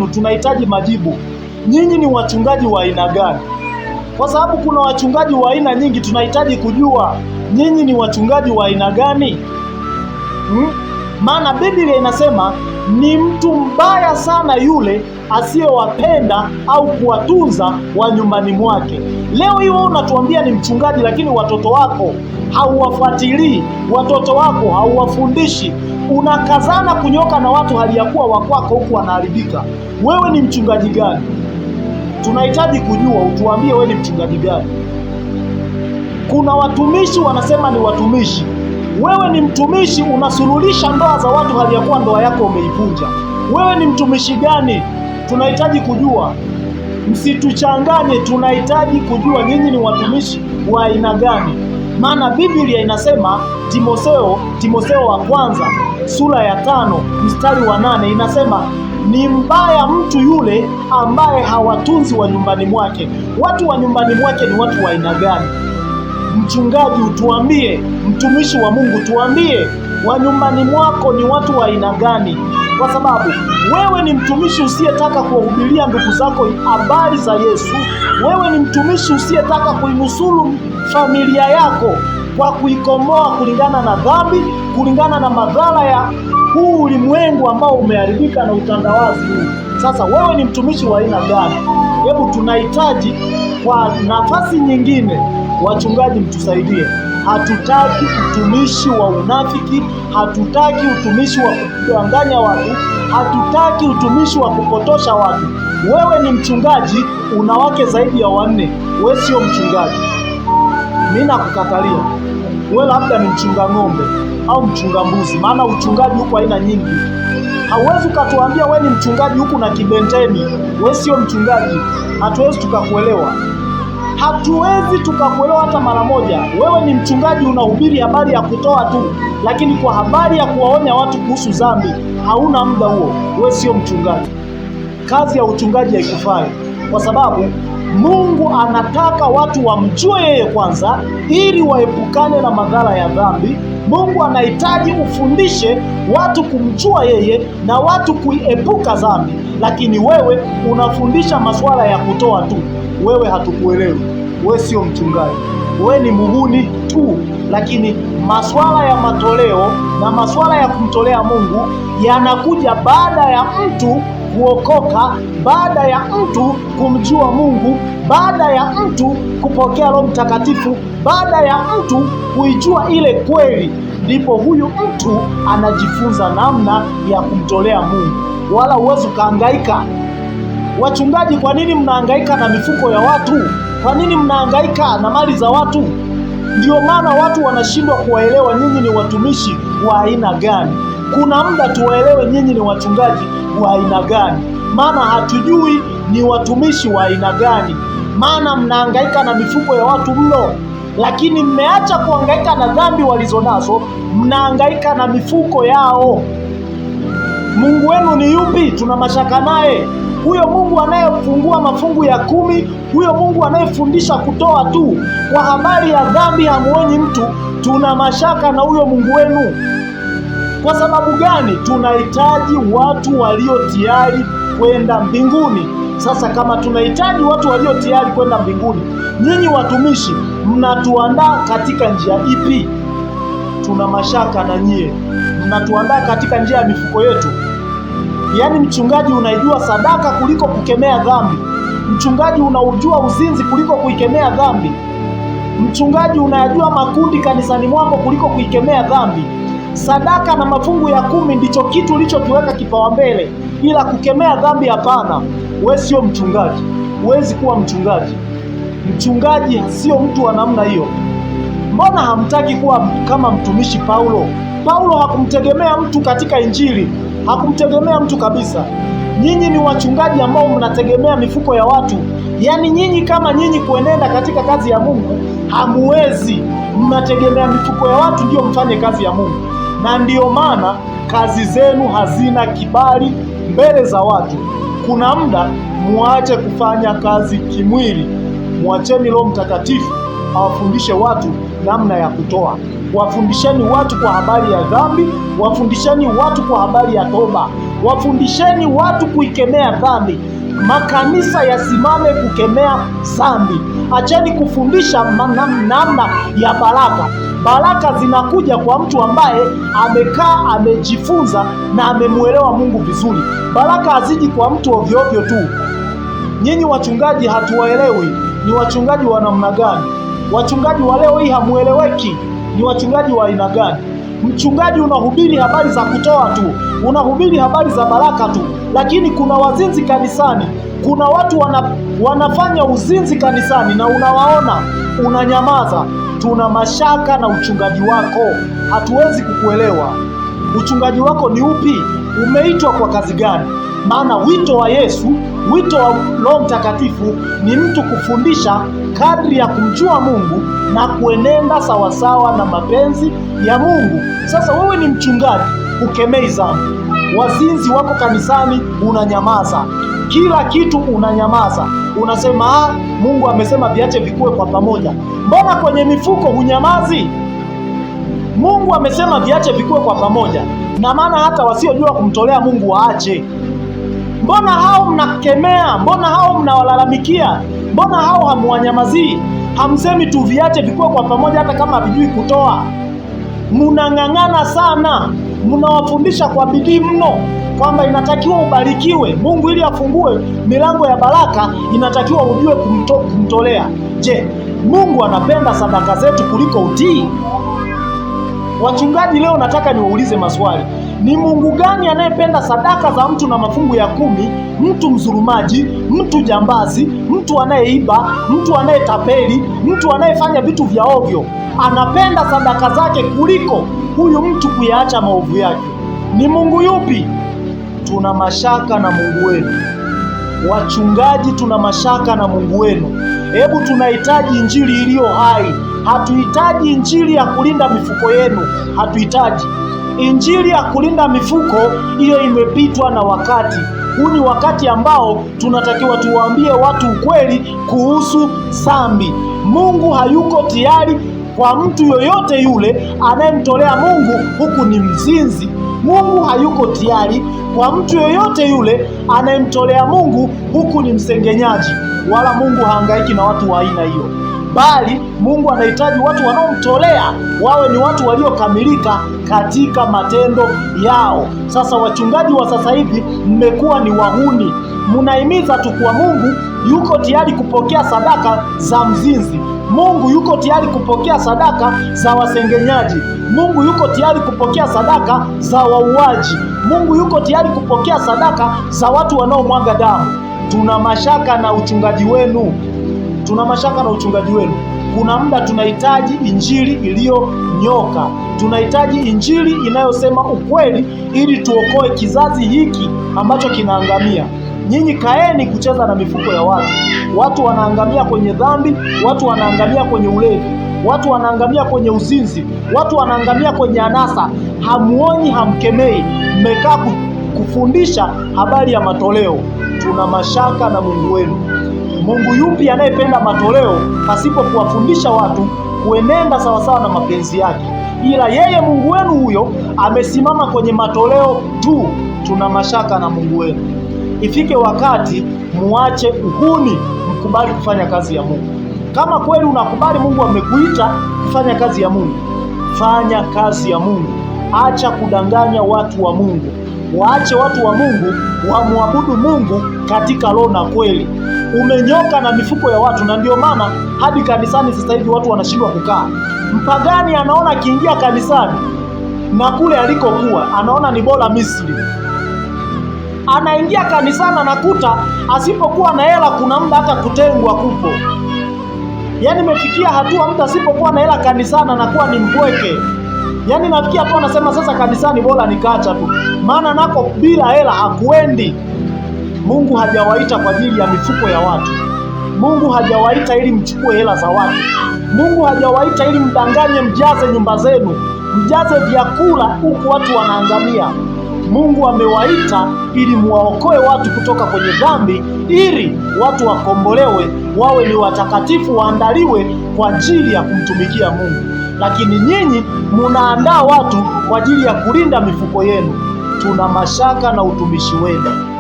kwenu tunahitaji majibu. Nyinyi ni wachungaji wa aina gani? Kwa sababu kuna wachungaji wa aina nyingi, tunahitaji kujua nyinyi ni wachungaji wa aina gani? Maana Biblia inasema ni mtu mbaya sana yule asiyewapenda au kuwatunza wa nyumbani mwake. Leo hii wewe unatuambia ni mchungaji, lakini watoto wako hauwafuatilii, watoto wako hauwafundishi, unakazana kunyoka na watu hali ya kuwa wakwako huku wanaharibika. Wewe ni mchungaji gani? Tunahitaji kujua, utuambie wewe ni mchungaji gani. Kuna watumishi wanasema ni watumishi. Wewe ni mtumishi, unasuluhisha ndoa za watu hali ya kuwa ndoa yako umeivunja. Wewe ni mtumishi gani? Tunahitaji kujua. Msituchanganye, tunahitaji kujua nyinyi ni watumishi wa aina gani. Maana Biblia inasema, Timotheo wa kwanza sura ya 5 mstari wa 8 inasema, ni mbaya mtu yule ambaye hawatunzi wa nyumbani mwake. Watu wa nyumbani mwake ni watu wa aina gani? Mchungaji utuambie, mtumishi wa Mungu tuambie, wa nyumbani mwako ni watu wa aina gani? Kwa sababu wewe ni mtumishi usiyetaka kuwahubiria ndugu zako habari za Yesu. Wewe ni mtumishi usiyetaka kuinusuru familia yako kwa kuikomboa kulingana na dhambi, kulingana na madhara ya huu ulimwengu ambao umeharibika na utandawazi huu. Sasa wewe ni mtumishi wa aina gani? Hebu tunahitaji kwa nafasi nyingine, wachungaji mtusaidie. Hatutaki utumishi wa unafiki, hatutaki utumishi wa kudanganya watu, hatutaki utumishi wa kupotosha watu. Wewe ni mchungaji, una wake zaidi ya 4, wewe sio mchungaji. Mimi nakukatalia. Wewe labda ni mchunga ng'ombe au mchunga mbuzi, maana uchungaji huko aina nyingi. Hauwezi ukatuambia wewe ni mchungaji huku na kibenteni. Wewe sio mchungaji, hatuwezi tukakuelewa. Hatuwezi tukakuelewa hata mara moja. Wewe ni mchungaji, unahubiri habari ya kutoa tu, lakini kwa habari ya kuwaonya watu kuhusu dhambi hauna muda huo. Wewe sio mchungaji. Kazi ya uchungaji haikufai, kwa sababu Mungu anataka watu wamjue yeye kwanza ili waepukane na madhara ya dhambi. Mungu anahitaji ufundishe watu kumjua yeye na watu kuiepuka dhambi, lakini wewe unafundisha masuala ya kutoa tu. Wewe hatukuelewi. Wewe sio mchungaji, wewe ni muhuni tu. Lakini masuala ya matoleo na masuala ya kumtolea Mungu yanakuja baada ya mtu kuokoka, baada ya mtu kumjua Mungu, baada ya mtu kupokea Roho Mtakatifu, baada ya mtu kuijua ile kweli, ndipo huyu mtu anajifunza namna ya kumtolea Mungu. Wala huwezi ukahangaika. Wachungaji, kwa nini mnahangaika na mifuko ya watu? Kwa nini mnahangaika na mali za watu? Ndio maana watu wanashindwa kuwaelewa nyinyi ni watumishi wa aina gani. Kuna muda tuwaelewe nyinyi ni wachungaji wa aina gani, maana hatujui ni watumishi wa aina gani. Maana mnahangaika na mifuko ya watu mno, lakini mmeacha kuhangaika na dhambi walizonazo, mnahangaika na mifuko yao. Mungu wenu ni yupi? Tuna mashaka naye. Huyo Mungu anayefungua mafungu ya 10, huyo Mungu anayefundisha kutoa tu, kwa habari ya dhambi hamuonyi mtu. Tuna mashaka na huyo Mungu wenu. Kwa sababu gani? Tunahitaji watu walio tayari kwenda mbinguni. Sasa kama tunahitaji watu walio tayari kwenda mbinguni, nyinyi watumishi mnatuandaa katika njia ipi? Tuna mashaka na nyie. Mnatuandaa katika njia ya mifuko yetu. Yaani mchungaji unaijua sadaka kuliko kukemea dhambi. Mchungaji unaujua uzinzi kuliko kuikemea dhambi. Mchungaji unayajua makundi kanisani mwako kuliko kuikemea dhambi. Sadaka na mafungu ya 10 ndicho kitu ulichokiweka kipaumbele, ila kukemea dhambi hapana. Wewe sio mchungaji. Huwezi kuwa mchungaji. Mchungaji sio mtu wa namna hiyo. Mbona hamtaki kuwa kama mtumishi Paulo? Paulo hakumtegemea mtu katika Injili. Hakumtegemea mtu kabisa. Nyinyi ni wachungaji ambao mnategemea mifuko ya watu. Yaani nyinyi kama nyinyi kuenenda katika kazi ya Mungu hamuwezi. Mnategemea mifuko ya watu ndio mfanye kazi ya Mungu. Na ndiyo maana kazi zenu hazina kibali mbele za watu. Kuna muda muache kufanya kazi kimwili. Muacheni Roho Mtakatifu awafundishe watu namna ya kutoa. Wafundisheni watu kwa habari ya dhambi, wafundisheni watu kwa habari ya toba, wafundisheni watu kuikemea dhambi. Makanisa yasimame kukemea dhambi. Acheni kufundisha namna ya baraka. Baraka zinakuja kwa mtu ambaye amekaa, amejifunza na amemuelewa Mungu vizuri. Baraka haziji kwa mtu ovyo ovyo tu. Nyinyi wachungaji hatuwaelewi ni wachungaji wa namna gani. Wachungaji wa leo hii hamueleweki ni wachungaji wa aina gani. Mchungaji unahubiri habari za kutoa tu, unahubiri habari za baraka tu, lakini kuna wazinzi kanisani. Kuna watu wanafanya uzinzi kanisani na unawaona, unanyamaza. Tuna mashaka na uchungaji wako, hatuwezi kukuelewa. Uchungaji wako ni upi? Umeitwa kwa kazi gani? Maana wito wa Yesu, wito wa Roho Mtakatifu ni mtu kufundisha kadri ya kumjua Mungu na kuenenda sawasawa na mapenzi ya Mungu. Sasa wewe ni mchungaji, ukemei dhambi. Wazinzi wako kanisani, unanyamaza. Kila kitu unanyamaza. Unasema Mungu amesema viache vikue kwa pamoja. Mbona kwenye mifuko hunyamazi? Mungu amesema viache vikue kwa pamoja, na maana hata wasiojua kumtolea Mungu waache. Mbona hao mnakemea? Mbona hao mnawalalamikia? Mbona hao hamuwanyamazii? Hamsemi tu viache vikue kwa pamoja hata kama havijui kutoa. Munang'ang'ana sana, mnawafundisha kwa bidii mno kwamba inatakiwa ubarikiwe. Mungu ili afungue milango ya baraka inatakiwa ujue kumtolea. Je, Mungu anapenda sadaka zetu kuliko utii? Wachungaji, leo nataka niwaulize maswali. Ni Mungu gani anayependa sadaka za mtu na mafungu ya 10, mtu mzurumaji, mtu jambazi, mtu anayeiba, mtu anayetapeli, mtu anayefanya vitu vya ovyo? Anapenda sadaka zake kuliko huyu mtu kuyaacha maovu yake. Ni Mungu yupi? Tuna mashaka na Mungu wenu. Wachungaji, tuna mashaka na Mungu wenu. Hebu tunahitaji injili iliyo hai. Hatuhitaji injili ya kulinda mifuko yenu. Hatuhitaji injili ya kulinda mifuko, hiyo imepitwa na wakati. Huu ni wakati ambao tunatakiwa tuwaambie watu ukweli kuhusu dhambi. Mungu hayuko tayari kwa mtu yoyote yule anayemtolea Mungu huku ni mzinzi. Mungu hayuko tayari kwa mtu yoyote yule anayemtolea Mungu huku ni msengenyaji. Wala Mungu hahangaiki na watu wa aina hiyo, bali Mungu anahitaji watu wanaomtolea wawe ni watu waliokamilika katika matendo yao. Sasa wachungaji wa sasa hivi mmekuwa ni wahuni. Mnahimiza tu kwa Mungu yuko tayari kupokea sadaka za mzinzi. Mungu yuko tayari kupokea sadaka za wasengenyaji. Mungu yuko tayari kupokea sadaka za wauaji. Mungu yuko tayari kupokea sadaka za watu wanaomwaga damu. Tuna mashaka na uchungaji wenu. Tuna mashaka na uchungaji wenu. Kuna muda tunahitaji injili iliyonyoka. Tunahitaji injili inayosema ukweli ili tuokoe kizazi hiki ambacho kinaangamia. Nyinyi kaeni kucheza na mifuko ya watu. Watu wanaangamia kwenye dhambi, watu wanaangamia kwenye ulevi, watu wanaangamia kwenye uzinzi, watu wanaangamia kwenye anasa. Hamuoni, hamkemei, mmekaa kufundisha habari ya matoleo. Tuna mashaka na Mungu wenu. Mungu yupi anayependa matoleo pasipo kuwafundisha watu kuenenda sawasawa na mapenzi yake? Ila yeye Mungu wenu huyo amesimama kwenye matoleo tu. Tuna mashaka na Mungu wenu. Ifike wakati muache uhuni, mkubali kufanya kazi ya Mungu. Kama kweli unakubali Mungu amekuita kufanya kazi ya Mungu, fanya kazi ya Mungu. Acha kudanganya watu wa Mungu. Waache watu wa Mungu wamwabudu Mungu katika roho na kweli. Umenyoka na mifuko ya watu, na ndio maana hadi kanisani sasa hivi watu wanashindwa kukaa. Mpagani anaona akiingia kanisani na kule alikokuwa anaona ni bora Misri. Anaingia kanisani anakuta asipokuwa na hela kuna muda hata kutengwa kupo. Yaani imefikia hatua mtu asipokuwa na hela kanisani anakuwa ni mpweke. Yaani nafikia tu anasema sasa kanisani bora nikacha tu, maana nako bila hela hakuendi. Mungu hajawaita kwa ajili ya mifuko ya watu. Mungu hajawaita ili mchukue hela za watu. Mungu hajawaita ili mdanganye, mjaze nyumba zenu, mjaze vyakula huku watu wanaangamia. Mungu amewaita ili muwaokoe watu kutoka kwenye dhambi, ili watu wakombolewe, wawe ni watakatifu, waandaliwe kwa ajili ya kumtumikia Mungu. Lakini nyinyi munaandaa watu kwa ajili ya kulinda mifuko yenu. tuna mashaka na utumishi wenu.